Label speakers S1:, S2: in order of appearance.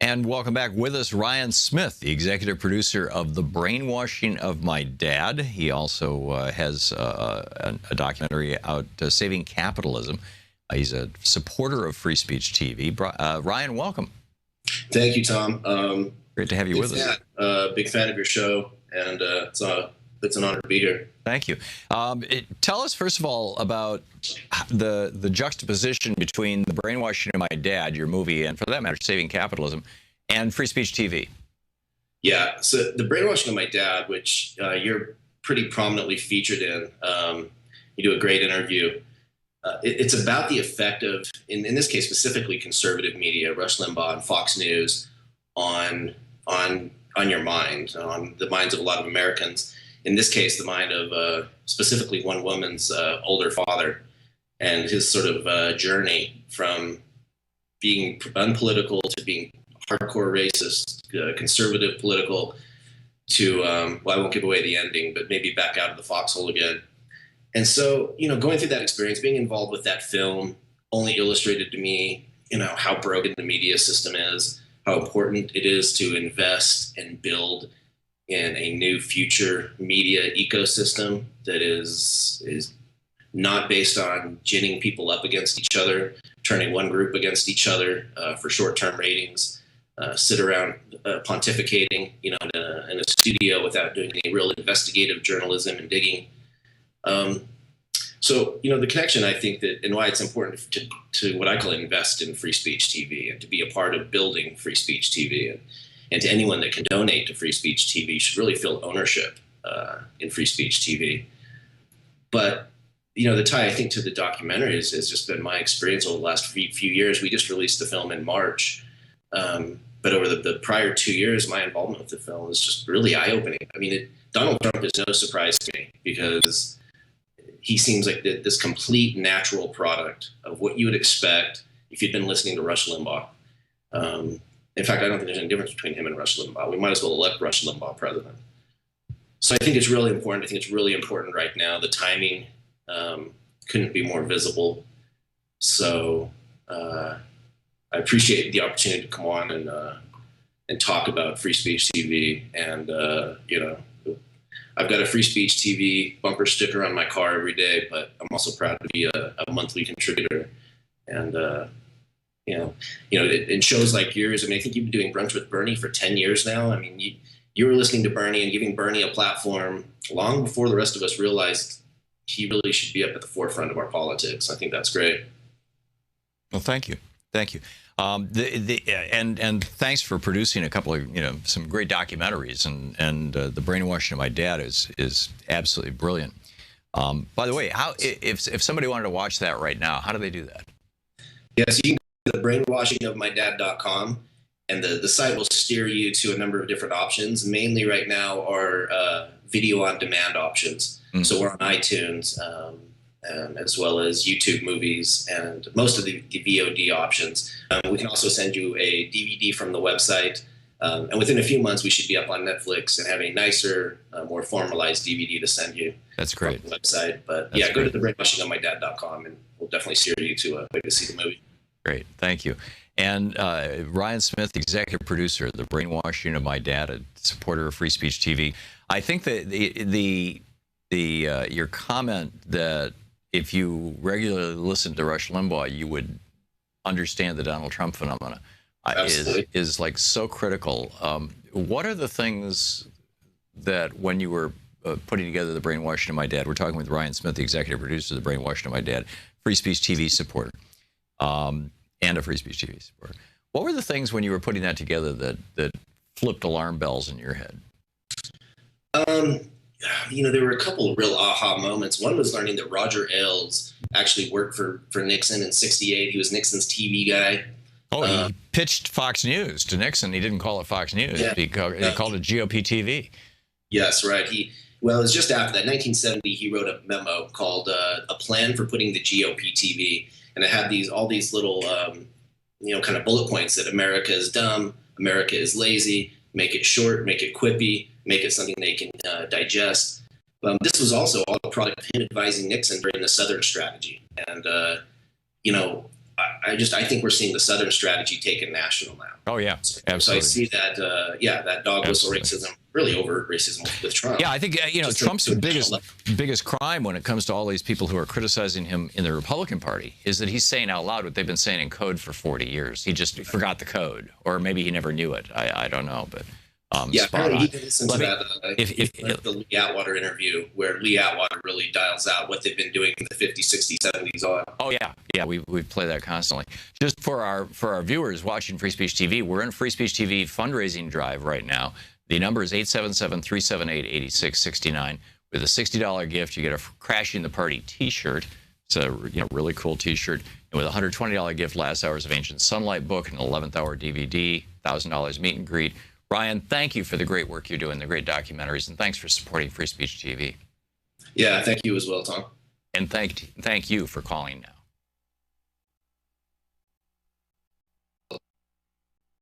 S1: And welcome back. With us, Ryan Smith, the executive producer of The Brainwashing of My Dad. He also has a documentary out, Saving Capitalism. He's a supporter of free speech TV. Ryan, welcome.
S2: Thank you, Tom.
S1: Great to have you with us.
S2: Big fan of your show, and it's an honor to be here.
S1: Thank you. Tell us, first of all, about the juxtaposition between The Brainwashing of My Dad, your movie, and for that matter, Saving Capitalism, and free speech TV.
S2: Yeah, so The Brainwashing of My Dad, which you're pretty prominently featured in, you do a great interview. It's about the effect of, in this case specifically, conservative media, Rush Limbaugh and Fox News, on your mind, on the minds of a lot of Americans. In this case, the mind of specifically one woman's older father, and his sort of journey from being unpolitical to being hardcore racist, conservative political, to, well, I won't give away the ending, but maybe back out of the foxhole again. And so, going through that experience, being involved with that film only illustrated to me, how broken the media system is, how important it is to invest and build in a new future media ecosystem that is not based on ginning people up against each other, turning one group against each other for short-term ratings, sit around pontificating, in a studio without doing any real investigative journalism and digging. So, the connection, I think that, and why it's important to what I call invest in free speech TV and to be a part of building free speech TV, and to anyone that can donate to free speech TV should really feel ownership in free speech TV. But, the tie, I think, to the documentary has just been my experience over the last few years. We just released the film in March. But over the prior 2 years, my involvement with the film is just really eye-opening. I mean, Donald Trump is no surprise to me, because he seems like this complete natural product of what you would expect if you'd been listening to Rush Limbaugh. In fact, I don't think there's any difference between him and Rush Limbaugh. We might as well elect Rush Limbaugh president. So I think it's really important. I think it's really important right now. The timing couldn't be more visible. So I appreciate the opportunity to come on and talk about free speech TV. And, I've got a free speech TV bumper sticker on my car every day, but I'm also proud to be a monthly contributor. And, in shows like yours, I mean, I think you've been doing Brunch with Bernie for 10 years now. I mean, you were listening to Bernie and giving Bernie a platform long before the rest of us realized he really should be up at the forefront of our politics. I think that's great.
S1: Well, thank you. Thank you. And thanks for producing a couple of, some great documentaries, and The Brainwashing of My Dad is absolutely brilliant. By the way, if somebody wanted to watch that right now, how do they do that?
S2: Yes, you can go to thebrainwashingofmydad.com, and the site will steer you to a number of different options. Mainly right now are video on demand options. Mm-hmm. So we're on iTunes, as well as YouTube movies and most of the VOD options. We can also send you a DVD from the website. And within a few months, we should be up on Netflix and have a nicer, more formalized DVD to send you.
S1: That's great.
S2: From the website. But That's go to thebrainwashingofmydad.com, and we'll definitely steer you to a way to see the movie. Great.
S1: Thank you. And Ryan Smith, executive producer of The Brainwashing of My Dad, a supporter of free speech TV. I think that your comment that if you regularly listen to Rush Limbaugh, you would understand the Donald Trump phenomena is like so critical. What are the things that, when you were putting together The Brainwashing of My Dad, we're talking with Ryan Smith, the executive producer of The Brainwashing of My Dad, free speech TV supporter, and a free speech TV supporter. What were the things when you were putting that together that flipped alarm bells in your head?
S2: There were a couple of real aha moments. One was learning that Roger Ailes actually worked for Nixon in '68. He was Nixon's TV guy.
S1: Oh, he pitched Fox News to Nixon. He didn't call it Fox News. Yeah. He called it GOP TV.
S2: Yes, right. It was just after that, 1970, he wrote a memo called A Plan for Putting the GOP TV. And it had all these little, kind of bullet points that America is dumb, America is lazy, make it short, make it quippy, make it something they can digest. This was also all a product of him advising Nixon during the Southern strategy. And, I think we're seeing the Southern strategy taken national now.
S1: Oh yeah, absolutely.
S2: So I see that, that dog whistle racism, really overt racism with Trump.
S1: Yeah, I think Trump's biggest crime when it comes to all these people who are criticizing him in the Republican Party is that he's saying out loud what they've been saying in code for 40 years. He just forgot the code, or maybe he never knew it. I don't know, but.
S2: Apparently he did listen to the Lee Atwater interview where Lee Atwater really dials out what they've been doing in the 50s, 60s, 70s on.
S1: Oh yeah, we play that constantly. Just for our viewers watching Free Speech TV, we're in Free Speech TV fundraising drive right now. The number is 877-378-8669. With a $60 gift, you get a Crashing the Party T-shirt. It's a really cool T-shirt, and with a $120 gift, Last Hours of Ancient Sunlight book, an 11th Hour DVD, $1,000 meet and greet. Ryan, thank you for the great work you're doing, the great documentaries, and thanks for supporting Free Speech TV.
S2: Yeah, thank you as well, Tom.
S1: And thank you for calling now.